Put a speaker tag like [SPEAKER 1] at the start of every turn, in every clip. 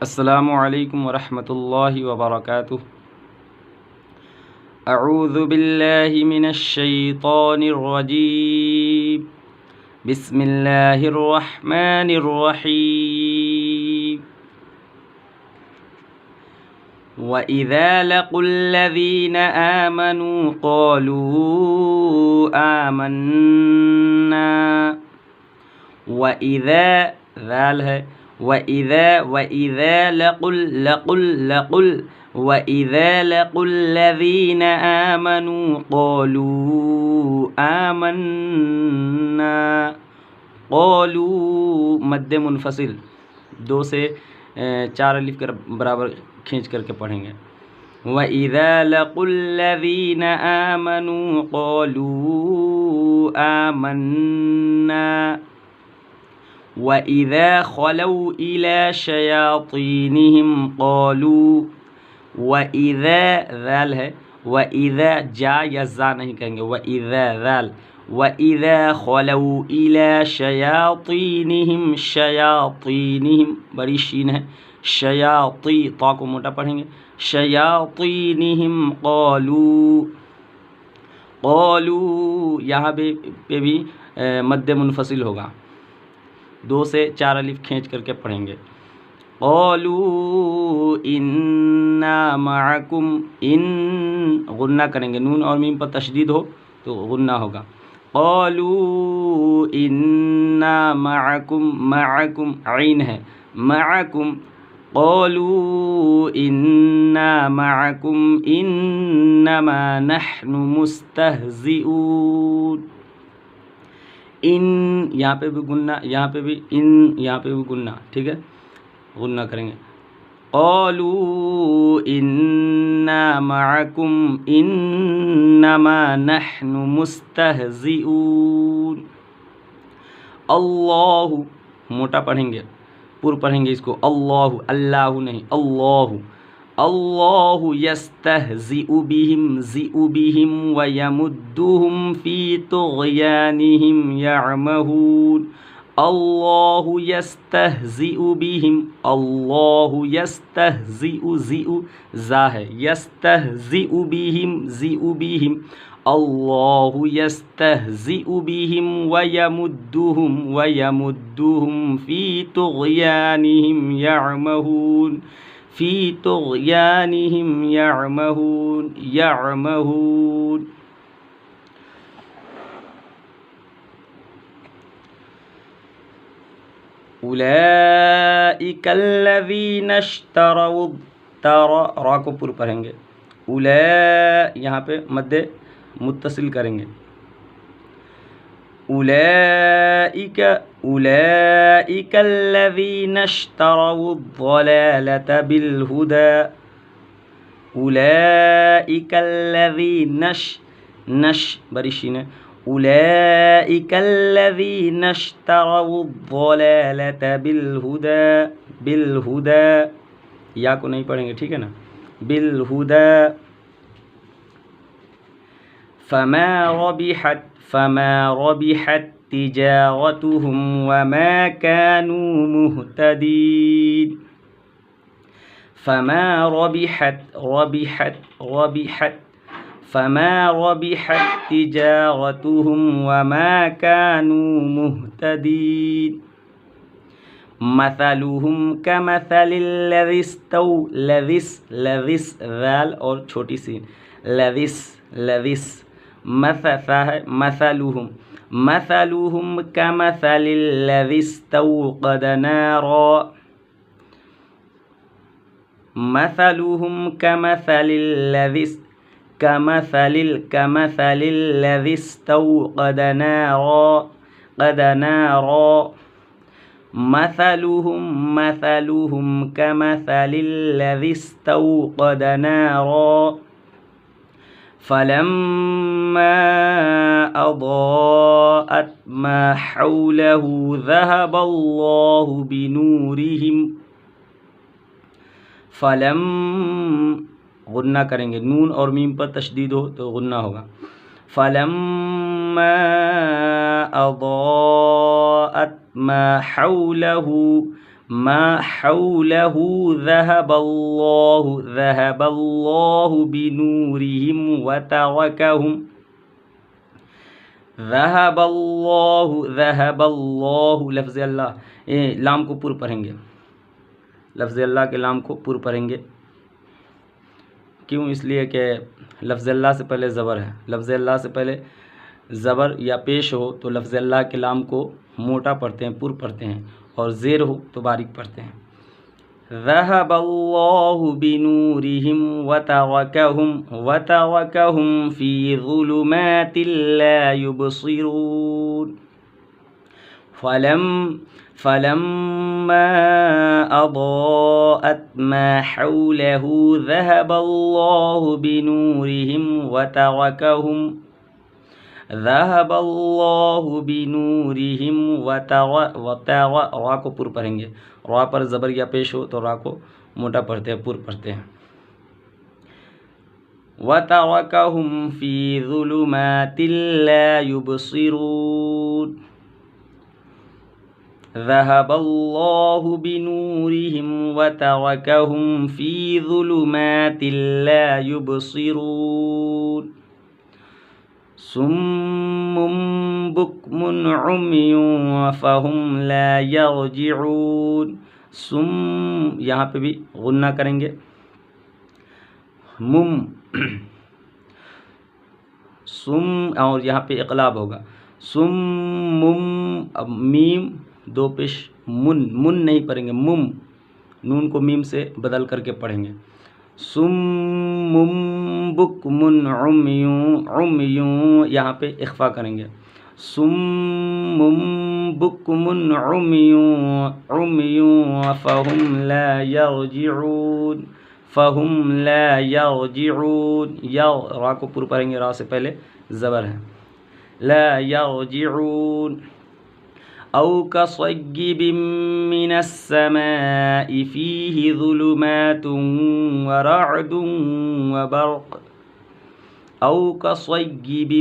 [SPEAKER 1] السلام علیکم ورحمۃ اللہ وبرکاتہ۔ اعوذ باللہ من الشیطان الرجیم، بسم اللہ الرحمن الرحیم۔ وَإِذَا لَقُوا الَّذِينَ آمَنُوا قَالُوا آمَنَّا۔ وَإِذَا ذال ہے، وَإِذَا لَقُوا الَّذِينَ آمَنُوا قَالُوا آمَنَّا۔ قَالُوا مد منفصل 2 سے 4 الف کے برابر کھینچ کر کے پڑھیں گے۔ وَإِذَا لَقُوا الَّذِينَ آمَنُوا قَالُوا آمَنَّا وَإِذَا خَلَوْا إِلَى شَيَاطِينِهِمْ قَالُوا وَإِذَا ذال ہے، وَإِذَا جا یا زا نہیں کہیں گے، وَإِذَا ذال وَإِذَا خَلَوْا إِلَى شَيَاطِينِهِمْ شَيَاطِينِهِمْ بڑی شین ہے، شیاطی طا کو موٹا پڑھیں گے، شَيَاطِينِهِمْ قَالُوا یہاں پہ بھی مد منفصل ہوگا، 2 سے 4 الف کھینچ کر کے پڑھیں گے۔ قَالُوا إِنَّا مَعَكُمْ، ان غنہ کریں گے، نون اور میم پر تشدید ہو تو غنہ ہوگا۔ قَالُوا إِنَّا مَعَكُمْ، معکم عین ہے، معکم، قَالُوا إِنَّا مَعَكُمْ إِنَّمَا نَحْنُ مُسْتَهْزِئُونَ۔ ان یہاں پہ بھی گننا، یہاں پہ بھی ان، یہاں پہ بھی گننا، ٹھیک ہے، غنہ کریں گے۔ قَالُوا إِنَّا مَعَكُمْ إِنَّمَا نَحْنُ مُسْتَهْزِئُونَ۔ اللہ موٹا پڑھیں گے، پر پڑھیں گے اس کو، اللہ، اللہ نہیں، اللہ، اللہ یستہزئ بہم، زئ بہم ویمدہم فی طغیانہم یعمہون۔ اللہ یستہزئ بہم، اللہ یستہزئ، زئ زا ہے، یستہزئ بہم، زئ بہم، اللہ یستہزئ بہم ویمدہم فی طغیانہم یعمہون، فی طغیانہم یعمہون، یعمہون۔ اولئک الذین اشتروا را کو پر پڑھیں گے، یہاں پہ مد متصل کریں گے۔ اولئک الذین اشتروا الضلالة بالہدى، اولئک الذین نش بڑی شین ہے، اولئک الذین اشتروا الضلالة بالہدى، یا کو نہیں پڑھیں گے، ٹھیک ہے نا، بالہدى، فما ربحت تجارتهم وما كانوا مهتدين، فما ربحت فما ربحت تجارتهم وما كانوا مهتدين، مثلهم كمثل الذي لذس ذال اور چھوٹی سی لذس مثلهم كمثل الذي استوقد نارا، مثلهم كمثل الذي استوقد نارا، مثلهم كمثل الذي استوقد نارا فلما أضاءت ما حوله ذهب الله بنورهم، غنہ کریں گے، نون اور میم پر تشدید ہو تو غنہ ہوگا۔ فلما أضاءت ما حوله ما حوله ذهب الله بنورهم وتركهم ذهب الله لفظ اللہ لام کو پر پڑھیں گے، لفظ اللہ کے لام کو پر پڑھیں گے. کیوں؟ اس لیے کہ لفظ اللہ سے پہلے زبر ہے. لفظ اللہ سے پہلے زبر یا پیش ہو تو لفظ اللہ کے لام کو موٹا پڑھتے ہیں، پر پڑھتے ہیں، اور زیر ہو تو باریک پڑھتے ہیں. ذهب الله بنورهم وتركهم في ظلمات لا يبصرون فلما أضاءت ما حوله ذهب الله بنورهم وتركهم را کو پر پڑھیں گے. را پر زبر یا پیش ہو تو را کو موٹا پڑھتے ہیں، پر پڑھتے ہیں. وَتَرَكَهُمْ فِي ظُلُمَاتٍ لَا يُبْصِرُونَ ذَهَبَ اللَّهُ بِنُورِهِمْ وَتَرَكَهُمْ فِي ظُلُمَاتٍ لَا يُبْصِرُونَ صُمٌّ بُكْمٌ عُمْيٌ فَهُمْ لَا يَرْجِعُونَ. یہاں پہ بھی غنہ کریں گے. اور یہاں پہ اقلاب ہوگا. اب میم دو پیش من نہیں پڑھیں گے، نون کو میم سے بدل کر کے پڑھیں گے. بکمن عمیون یہاں پہ اخفا کریں گے. بکمن عمیون فہم لا یرجعون را کو پر پڑھیں گے، را سے پہلے زبر ہے. لا یرجعون او کصیب من السماء فیہ ظلمات ورعد وبرق او کصیب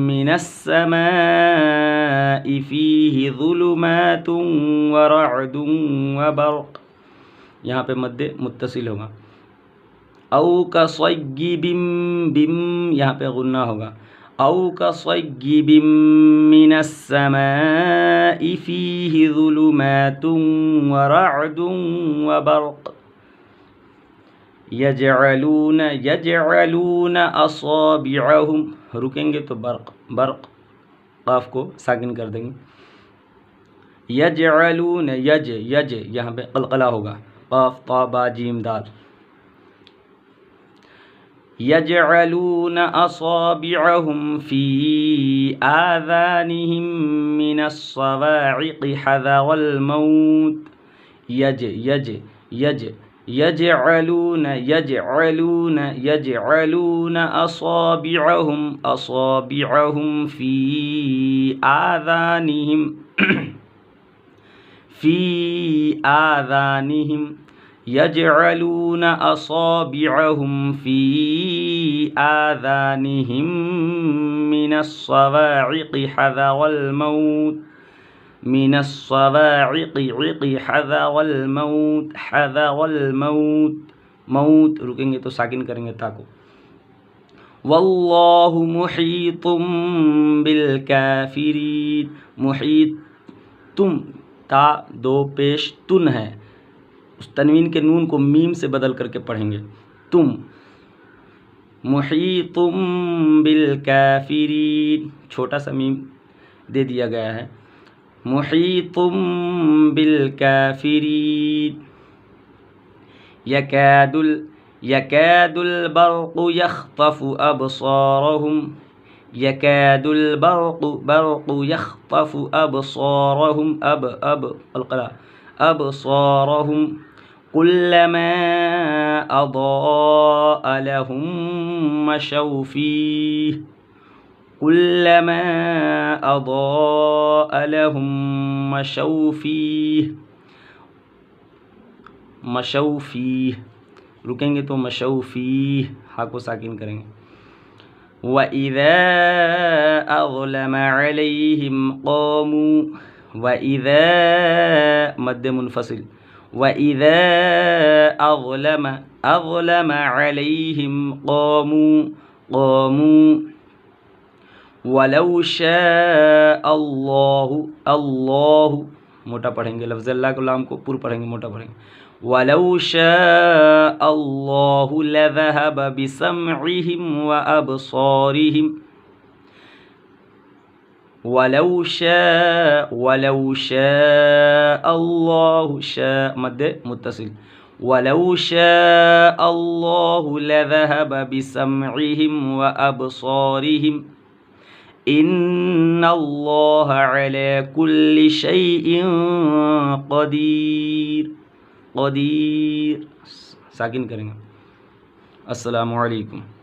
[SPEAKER 1] من السماء فیہ ظلمات ورعد وبرق. یہاں پہ مد متصل ہوگا. او کصیب یہاں پہ غنہ ہوگا. او کصیب من السماء فیہ ظلمات ورعد وبرق یجعلون اصابعہم رکیں گے تو برق قاف کو ساکن کر دیں گے. یجعلون یہاں پہ قلقلہ ہوگا. قاف طا با جیم دال. یجعلون اصابعہم فی آذانہم من الصواعق حذر الموت. یجعلون اصابعہم فی آذانہم یجعلون اصابعہم فی آذانہم من الصواعق حذر الموت حذر الموت رکیں گے تو ساکن کریں گے تا کو. واللہ محیط بالکافرین محیط تا دو پیش تن ہے، اس تنوین کے نون کو میم سے بدل کر کے پڑھیں گے. تم محیط بالکافرین چھوٹا سا میم دے دیا گیا ہے. محیط بالکافرین یکاد البرق یخطف ابصارهم یکاد البرق یخطف ابصارهم ابصارهم كلما اضاء لهم مشوا فيه كلما اضاء لهم مشوا فيه رکیں گے تو مشوا فيه ہا کو ساکن کریں گے. وَإِذَا أَظْلَمَ عَلَيْهِمْ قَامُوا وَإِذَا مد منفصل وَإِذَا أَظْلَمَ عَلَيْهِمْ قَامُوا وَلَوْ شَاءَ اللہ موٹا پڑھیں گے، لفظ اللہ کو لام کو پر پڑھیں گے، موٹا پڑھیں گے، وَلَوْ شَاءَ اللَّهُ لَذَهَبَ بِسَمْعِهِمْ وَأَبْصَارِهِمْ وَلَوْ شَاءَ اللَّهُ شاء مد متصل وَلَوْ شَاءَ اللَّهُ لَذَهَبَ بِسَمْعِهِمْ وَأَبْصَارِهِمْ إِنَّ اللَّهَ عَلَى كُلِّ شَيْءٍ قدیر ساکن کریں گے۔ السلام علیکم۔